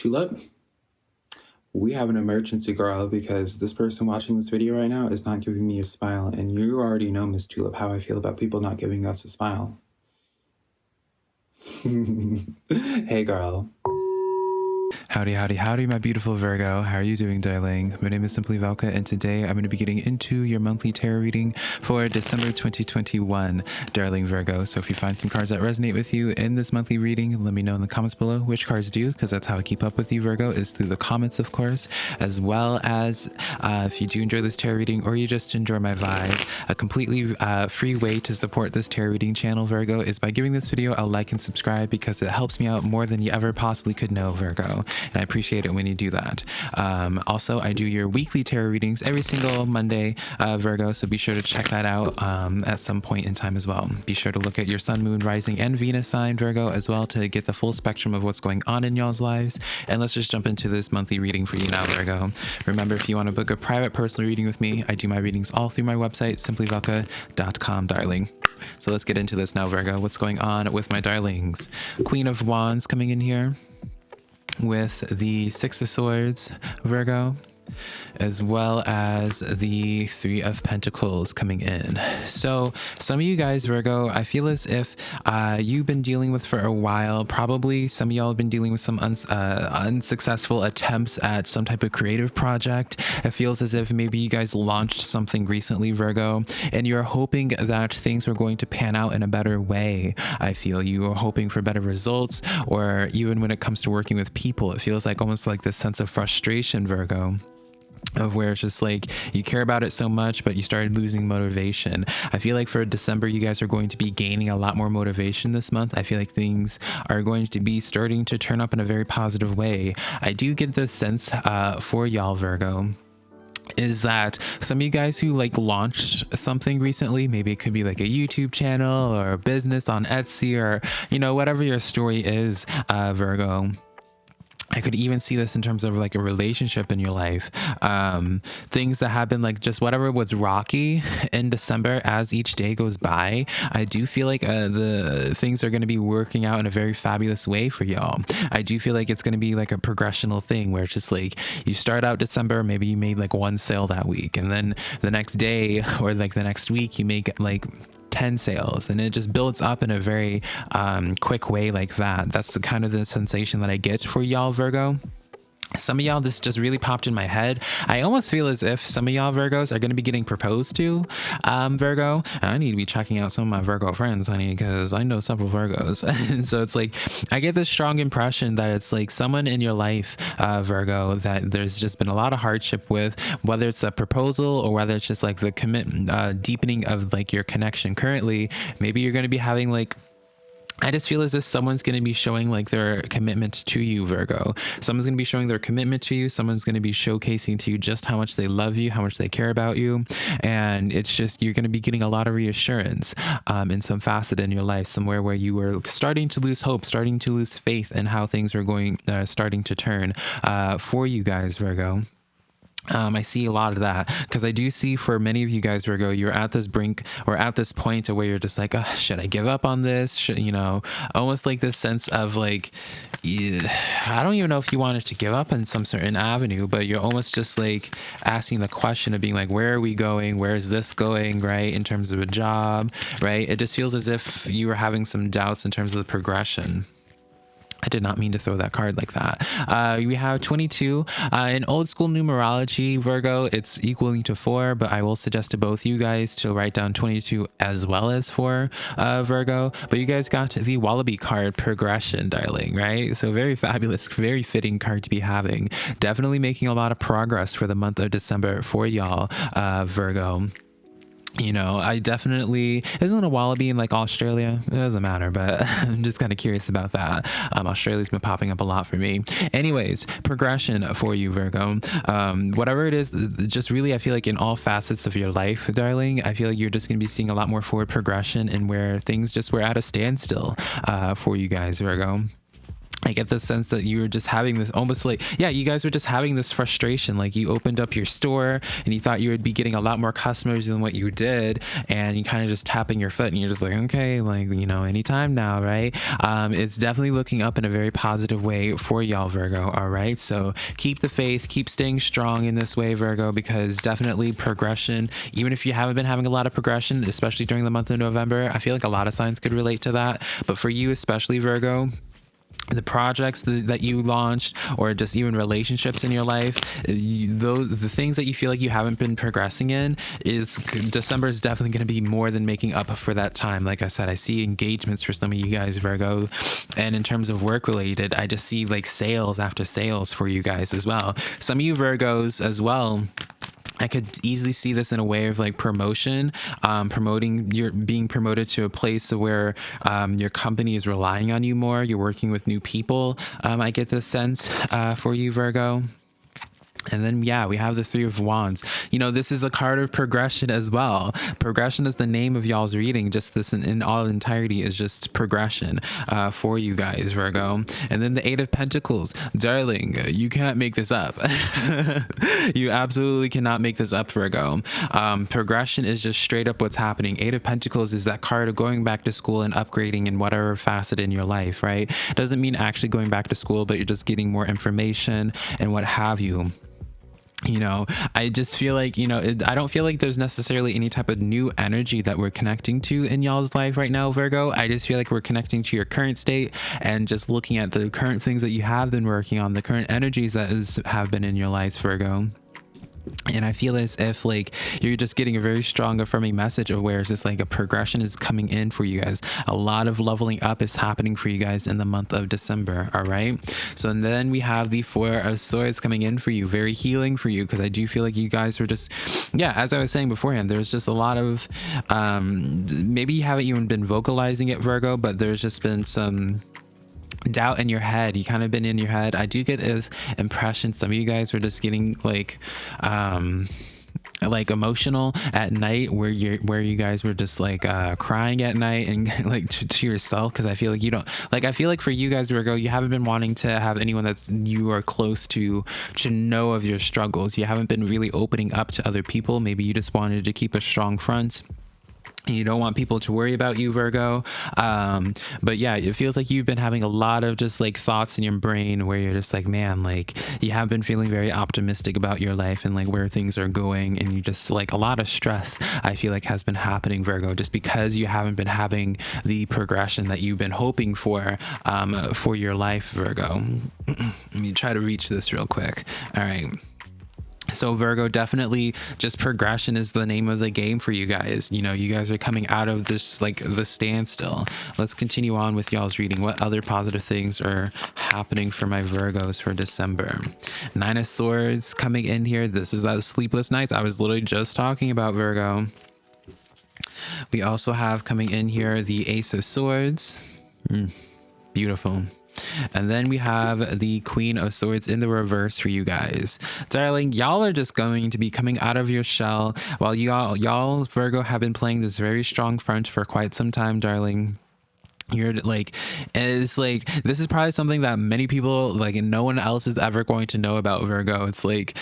Tulip, we have an emergency, girl, because this person watching this video right now is not giving me a smile, and you already know, Miss Tulip, how I feel about people not giving us a smile. Hey, girl. Howdy, howdy, howdy, my beautiful Virgo. How are you doing, darling? My name is SimplyVelca, and today I'm going to be getting into your monthly tarot reading for December 2021, darling Virgo. So if you find some cards that resonate with you in this monthly reading, let me know in the comments below which cards do, because that's how I keep up with you, Virgo, is through the comments, of course, as well as if you do enjoy this tarot reading or you just enjoy my vibe, a completely free way to support this tarot reading channel, Virgo, is by giving this video a like and subscribe, because it helps me out more than you ever possibly could know, Virgo. And I appreciate it when you do that. Also, I do your weekly tarot readings every single Monday, Virgo, so be sure to check that out at some point in time as well. Be sure to look at your sun, moon, rising, and Venus sign, Virgo, as well, to get the full spectrum of what's going on in y'all's lives. And let's just jump into this monthly reading for you now, Virgo. Remember, if you want to book a private personal reading with me, I do my readings all through my website, SimplyVelca.com, darling. So let's get into this now, Virgo. What's going on with my darlings? Queen of Wands coming in here with the Six of Swords, Virgo, as well as the Three of Pentacles coming in. So some of you guys, Virgo, I feel as if you've been dealing with for a while. Probably some of y'all have been dealing with some unsuccessful attempts at some type of creative project. It feels as if maybe you guys launched something recently, Virgo, and you're hoping that things were going to pan out in a better way. I feel you are hoping for better results, or even when it comes to working with people, it feels like almost like this sense of frustration, Virgo, of where it's just like you care about it so much, but you started losing motivation. I feel like for December, you guys are going to be gaining a lot more motivation this month. I feel like things are going to be starting to turn up in a very positive way. I do get this sense for y'all, Virgo, is that some of you guys who like launched something recently, maybe it could be like a YouTube channel or a business on Etsy, or, you know, whatever your story is, Virgo. I could even see this in terms of like a relationship in your life. Things that have been like just whatever was rocky in December, as each day goes by, I do feel like the things are going to be working out in a very fabulous way for y'all. I do feel like it's going to be like a progressional thing where it's just like you start out December, maybe you made like one sale that week, and then the next day or like the next week you make like 10 sales, and it just builds up in a very quick way like that. That's the kind of the sensation that I get for y'all, Virgo. Some of y'all, this just really popped in my head. I almost feel as if some of y'all Virgos are going to be getting proposed to, Virgo. I need to be checking out some of my Virgo friends, honey, because I know several Virgos. And so it's like, I get this strong impression that it's like someone in your life, Virgo, that there's just been a lot of hardship with, whether it's a proposal or whether it's just like the deepening of like your connection currently. Maybe you're going to be having like, I just feel as if someone's going to be showing like their commitment to you, Virgo. Someone's going to be showing their commitment to you. Someone's going to be showcasing to you just how much they love you, how much they care about you. And it's just, you're going to be getting a lot of reassurance in some facet in your life, somewhere where you were starting to lose hope, starting to lose faith in how things are going, starting to turn for you guys, Virgo. I see a lot of that, because I do see for many of you guys, Virgo, you're at this brink or at this point where you're just like, oh, should I give up on this? Should, you know, almost like this sense of like, I don't even know if you wanted to give up on some certain avenue, but you're almost just like asking the question of being like, where are we going? Where is this going? Right. In terms of a job, right? It just feels as if you were having some doubts in terms of the progression. I did not mean to throw that card like that. We have 22. In old school numerology, Virgo, it's equaling to 4, but I will suggest to both you guys to write down 22 as well as 4, Virgo. But you guys got the Wallaby card, progression, darling, right? So very fabulous, very fitting card to be having. Definitely making a lot of progress for the month of December for y'all, Virgo. You know, I definitely, isn't a wallaby in like Australia? It doesn't matter, but I'm just kind of curious about that. Australia's been popping up a lot for me. Anyways, progression for you, Virgo. Whatever it is, just really, I feel like in all facets of your life, darling, I feel like you're just going to be seeing a lot more forward progression, and where things just were at a standstill for you guys, Virgo. I get the sense that you were just having this almost like, yeah, you guys were just having this frustration. Like you opened up your store and you thought you would be getting a lot more customers than what you did. And you kind of just tapping your foot and you're just like, okay, like, you know, anytime now, right? It's definitely looking up in a very positive way for y'all, Virgo. All right. So keep the faith, keep staying strong in this way, Virgo, because definitely progression, even if you haven't been having a lot of progression, especially during the month of November, I feel like a lot of signs could relate to that. But for you, especially Virgo, the projects that you launched, or just even relationships in your life, the things that you feel like you haven't been progressing in, is December is definitely going to be more than making up for that time. Like I said, I see engagements for some of you guys, Virgo, and in terms of work related, I just see like sales after sales for you guys as well. Some of you Virgos as well, I could easily see this in a way of like promotion, you're being promoted to a place where your company is relying on you more. You're working with new people. I get this sense for you, Virgo. And then, yeah, we have the Three of Wands. You know, this is a card of progression as well. Progression is the name of y'all's reading. Just this in all entirety is just progression for you guys, Virgo. And then the Eight of Pentacles. Darling, you can't make this up. You absolutely cannot make this up, Virgo. Progression is just straight up what's happening. Eight of Pentacles is that card of going back to school and upgrading in whatever facet in your life, right? Doesn't mean actually going back to school, but you're just getting more information and what have you. You know, I just feel like, you know, I don't feel like there's necessarily any type of new energy that we're connecting to in y'all's life right now, Virgo. I just feel like we're connecting to your current state and just looking at the current things that you have been working on, the current energies that have been in your lives, Virgo. And I feel as if like you're just getting a very strong affirming message of where it's just like a progression is coming in for you guys. A lot of leveling up is happening for you guys in the month of December. All right. So and then we have the Four of Swords coming in for you. Very healing for you, because I do feel like you guys were just, yeah, as I was saying beforehand, there's just a lot of maybe you haven't even been vocalizing it, Virgo, but there's just been some doubt in your head. You kind of been in your head. I do get this impression some of you guys were just getting like emotional at night, where you guys were just like crying at night and like to yourself, because I feel like you don't like, I feel like for you guys, Virgo, you haven't been wanting to have anyone that's you are close to know of your struggles. You haven't been really opening up to other people. Maybe you just wanted to keep a strong front. You don't want people to worry about you, Virgo. But yeah, it feels like you've been having a lot of just like thoughts in your brain where you're just like, man, like you have been feeling very optimistic about your life and like where things are going. And you just like a lot of stress, I feel like has been happening, Virgo, just because you haven't been having the progression that you've been hoping for your life, Virgo. Let me try to reach this real quick. All right. So Virgo, definitely just progression is the name of the game for you guys. You know, you guys are coming out of this, like the standstill. Let's continue on with y'all's reading. What other positive things are happening for my Virgos for December? Nine of Swords coming in here. This is that sleepless nights I was literally just talking about, Virgo. We also have coming in here the Ace of Swords. Beautiful. And then we have the Queen of Swords in the reverse for you guys. Darling, y'all are just going to be coming out of your shell. While y'all Virgo have been playing this very strong front for quite some time, darling. You're like, it's like, this is probably something that many people, like, and no one else is ever going to know about, Virgo. It's like,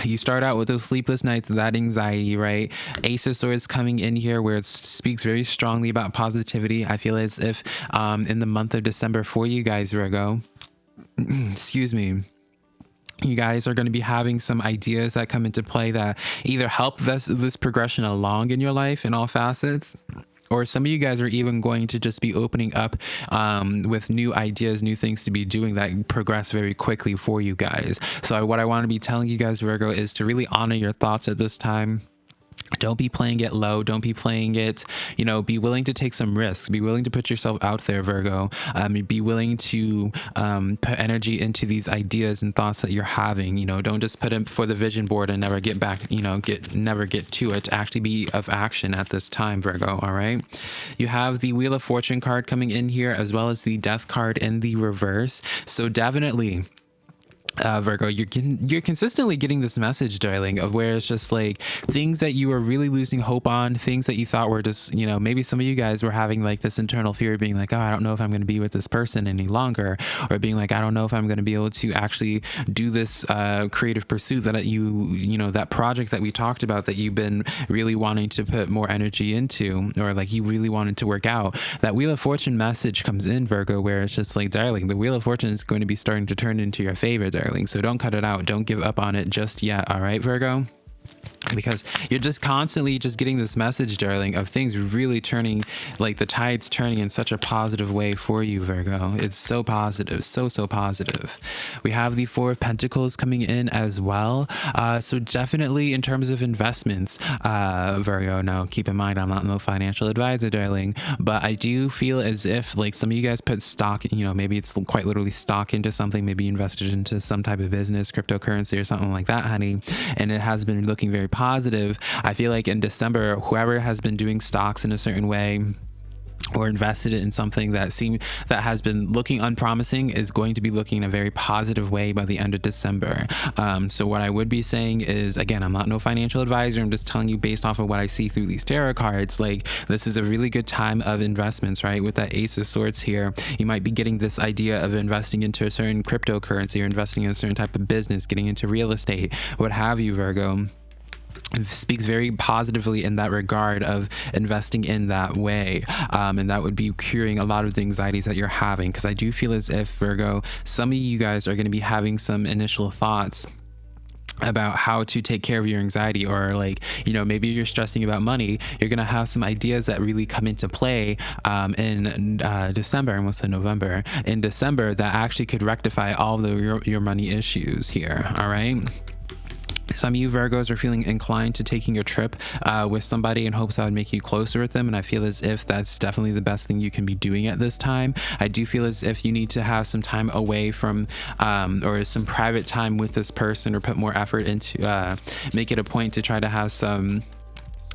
you start out with those sleepless nights, that anxiety, right? Ace of Swords coming in here where it speaks very strongly about positivity. I feel as if in the month of December for you guys, Virgo, excuse me, you guys are going to be having some ideas that come into play that either help this progression along in your life in all facets, or some of you guys are even going to just be opening up with new ideas, new things to be doing that progress very quickly for you guys. So what I want to be telling you guys, Virgo, is to really honor your thoughts at this time. Don't be playing it low. Don't be playing it, you know, be willing to take some risks. Be willing to put yourself out there, Virgo. Be willing to put energy into these ideas and thoughts that you're having. You know, don't just put it for the vision board and never get back, you know, never get to it. Actually be of action at this time, Virgo. All right. You have the Wheel of Fortune card coming in here, as well as the Death card in the reverse. So definitely, Virgo, you're consistently getting this message, darling, of where it's just like things that you were really losing hope on, things that you thought were just, maybe some of you guys were having like this internal fear of being like, oh, I don't know if I'm going to be with this person any longer, or being like, I don't know if I'm going to be able to actually do this creative pursuit that that project that we talked about that you've been really wanting to put more energy into, or like you really wanted to work out. That Wheel of Fortune message comes in, Virgo, where it's just like, darling, the Wheel of Fortune is going to be starting to turn into your favor, darling. So don't cut it out. Don't give up on it just yet. All right, Virgo? Because you're just constantly just getting this message, darling, of things really turning, like the tides turning in such a positive way for you, Virgo. It's so positive, so positive. We have the Four of Pentacles coming in as well. So definitely in terms of investments, Virgo, now keep in mind, I'm not no financial advisor, darling, but I do feel as if like some of you guys put stock, maybe it's quite literally stock into something, maybe invested into some type of business, cryptocurrency or something like that, honey. And it has been looking very positive. I feel like in December, whoever has been doing stocks in a certain way or invested in something that has been looking unpromising is going to be looking in a very positive way by the end of December. So what I would be saying is, again, I'm not no financial advisor. I'm just telling you based off of what I see through these tarot cards. Like, this is a really good time of investments, right? With that Ace of Swords here, you might be getting this idea of investing into a certain cryptocurrency or investing in a certain type of business, getting into real estate, what have you, Virgo. Speaks very positively in that regard of investing in that way, and that would be curing a lot of the anxieties that you're having, because I do feel as if, Virgo, some of you guys are going to be having some initial thoughts about how to take care of your anxiety, or like, maybe you're stressing about money. You're going to have some ideas that really come into play in December, almost said November, in December, that actually could rectify all of your money issues here. All right. Some of you Virgos are feeling inclined to taking a trip with somebody in hopes that would make you closer with them. And I feel as if that's definitely the best thing you can be doing at this time. I do feel as if you need to have some time away from or some private time with this person, or put more effort into make it a point to try to have some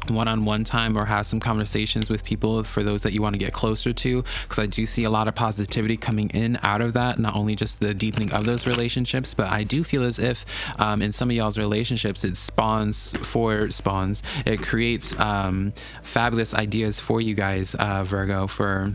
one-on-one time, or have some conversations with people for those that you want to get closer to, because I do see a lot of positivity coming in out of that, not only just the deepening of those relationships, but I do feel as if in some of y'all's relationships it creates fabulous ideas for you guys, Virgo, for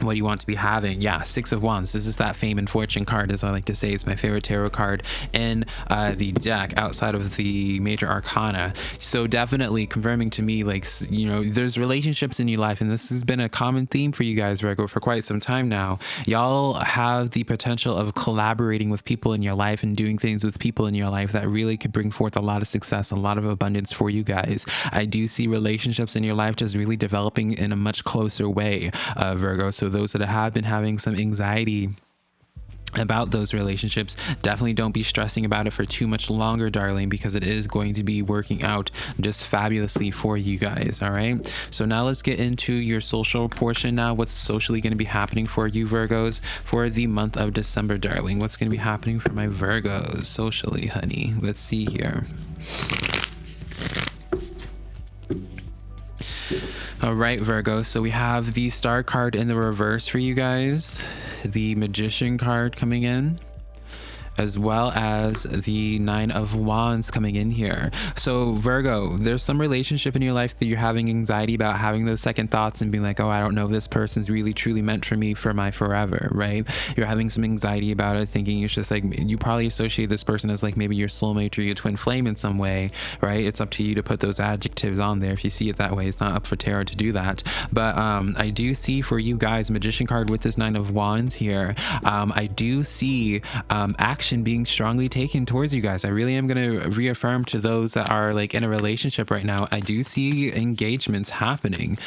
what you want to be having. Yeah, Six of Wands. This is that fame and fortune card, as I like to say. It's my favorite tarot card in the deck outside of the major arcana. So definitely confirming to me, like, there's relationships in your life, and this has been a common theme for you guys, Virgo, for quite some time now. Y'all have the potential of collaborating with people in your life and doing things with people in your life that really could bring forth a lot of success, a lot of abundance for you guys. I do see relationships in your life just really developing in a much closer way, Virgo. So those that have been having some anxiety about those relationships, definitely don't be stressing about it for too much longer, darling, because it is going to be working out just fabulously for you guys. All right, so now let's get into your social portion. Now, what's socially going to be happening for you Virgos for the month of December, darling? What's going to be happening for my Virgos socially, honey? Let's see here. All right, Virgo, so we have the Star card in the reverse for you guys, the Magician card coming in, as well as the Nine of Wands coming in here. So Virgo, there's some relationship in your life that you're having anxiety about, having those second thoughts and being like, oh, I don't know if this person's really truly meant for me for my forever, right? You're having some anxiety about it, thinking it's just like, you probably associate this person as like maybe your soulmate or your twin flame in some way, right? It's up to you to put those adjectives on there. If you see it that way, it's not up for tarot to do that. But I do see for you guys, Magician card with this Nine of Wands here, I do see action being strongly taken towards you guys. I really am going to reaffirm to those that are like in a relationship right now, I do see engagements happening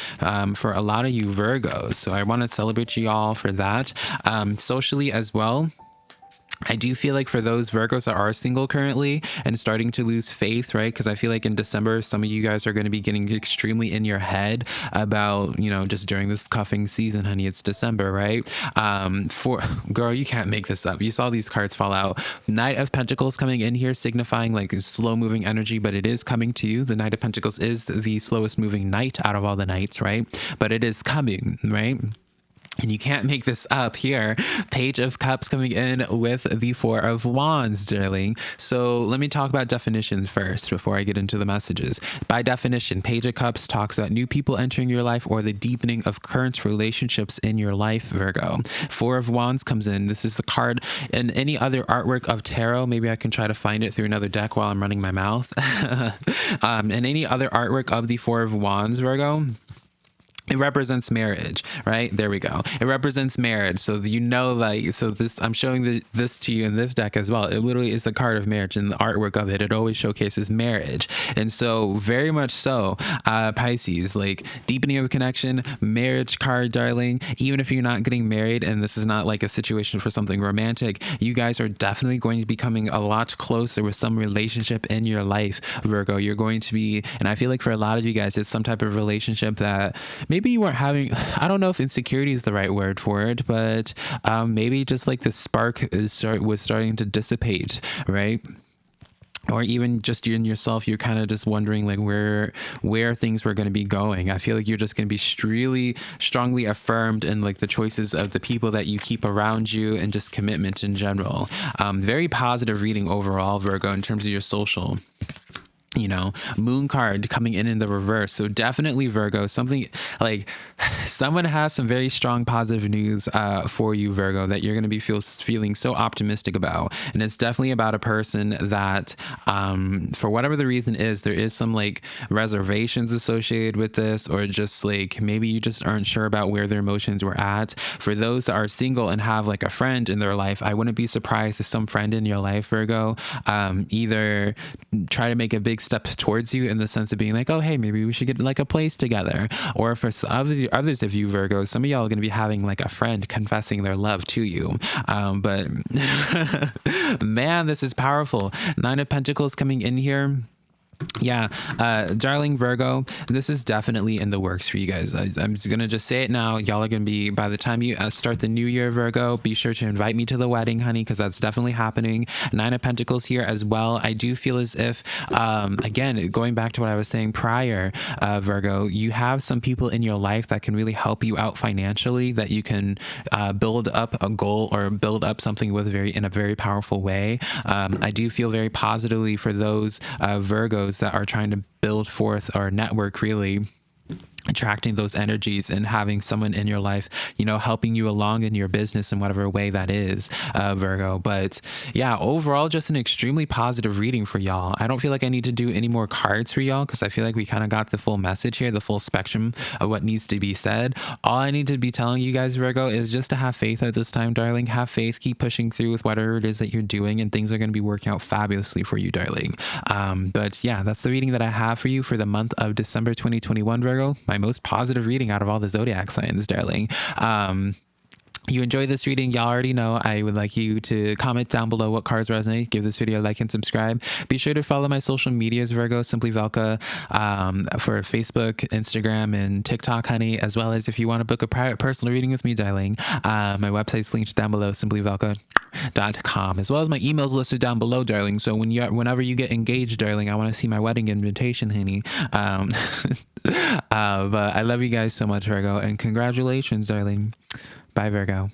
for a lot of you Virgos. So I want to celebrate you all for that. Socially as well, I do feel like for those Virgos that are single currently and starting to lose faith, right? Because I feel like in December, some of you guys are going to be getting extremely in your head about, just during this cuffing season, honey, it's December, right? For girl, you can't make this up. You saw these cards fall out. Knight of Pentacles coming in here, signifying like slow moving energy, but it is coming to you. The Knight of Pentacles is the slowest moving knight out of all the knights, right? But it is coming, right? And you can't make this up here. Page of Cups coming in with the Four of Wands, darling. So let me talk about definitions first before I get into the messages. By definition, Page of Cups talks about new people entering your life or the deepening of current relationships in your life, Virgo. Four of Wands comes in. This is the card in any other artwork of tarot. Maybe I can try to find it through another deck while I'm running my mouth. In any other artwork of the Four of Wands, Virgo, it represents marriage, right? There we go. It represents marriage. So, like, so this, I'm showing this to you in this deck as well. It literally is the card of marriage, and the artwork of it, it always showcases marriage. And so very much so, Pisces, like deepening of the connection, marriage card, darling. Even if you're not getting married and this is not like a situation for something romantic, you guys are definitely going to be coming a lot closer with some relationship in your life, Virgo. You're going to be, and I feel like for a lot of you guys, it's some type of relationship that maybe you weren't having. I don't know if insecurity is the right word for it, but maybe just like the spark was starting to dissipate, right? Or even just you and yourself, you're kind of just wondering like where things were going to be going. I feel like you're just going to be really strongly affirmed in like the choices of the people that you keep around you and just commitment in general. Very positive reading overall, Virgo, in terms of your social. Moon card coming in the reverse. So definitely, Virgo, something like someone has some very strong positive news for you, Virgo, that you're going to be feeling so optimistic about. And it's definitely about a person that for whatever the reason is, there is some like reservations associated with this, or just like maybe you just aren't sure about where their emotions were at. For those that are single and have like a friend in their life, I wouldn't be surprised if some friend in your life, Virgo, either try to make a big step towards you in the sense of being like, oh, hey, maybe we should get like a place together. Or for others of you, Virgo, some of y'all are going to be having like a friend confessing their love to you. But man, this is powerful. Nine of Pentacles coming in here. Yeah, darling Virgo, this is definitely in the works for you guys. I'm gonna just say it now. Y'all are gonna be, by the time you start the new year, Virgo, be sure to invite me to the wedding, honey, because that's definitely happening. Nine of Pentacles here as well. I do feel as if, again, going back to what I was saying prior, Virgo, you have some people in your life that can really help you out financially, that you can build up a goal or build up something with in a very powerful way. I do feel very positively for those Virgos that are trying to build forth or network, really attracting those energies and having someone in your life, helping you along in your business in whatever way that is, Virgo. But yeah, overall, just an extremely positive reading for y'all. I don't feel like I need to do any more cards for y'all because I feel like we kind of got the full message here, the full spectrum of what needs to be said. All I need to be telling you guys, Virgo, is just to have faith at this time, darling. Have faith, keep pushing through with whatever it is that you're doing, and things are going to be working out fabulously for you, darling. But yeah, that's the reading that I have for you for the month of December 2021, Virgo. My most positive reading out of all the zodiac signs, darling. You enjoy this reading, y'all already know I would like you to comment down below what cards resonate, give this video a like and subscribe. Be sure to follow my social medias, Virgo, SimplyVelca, for Facebook, Instagram, and TikTok, honey, as well as if you want to book a private personal reading with me, darling, my website's linked down below, SimplyVelca.com, as well as my emails listed down below, darling. So whenever you get engaged, darling, I want to see my wedding invitation, honey. But I love you guys so much, Virgo, and congratulations, darling. Bye, Virgo.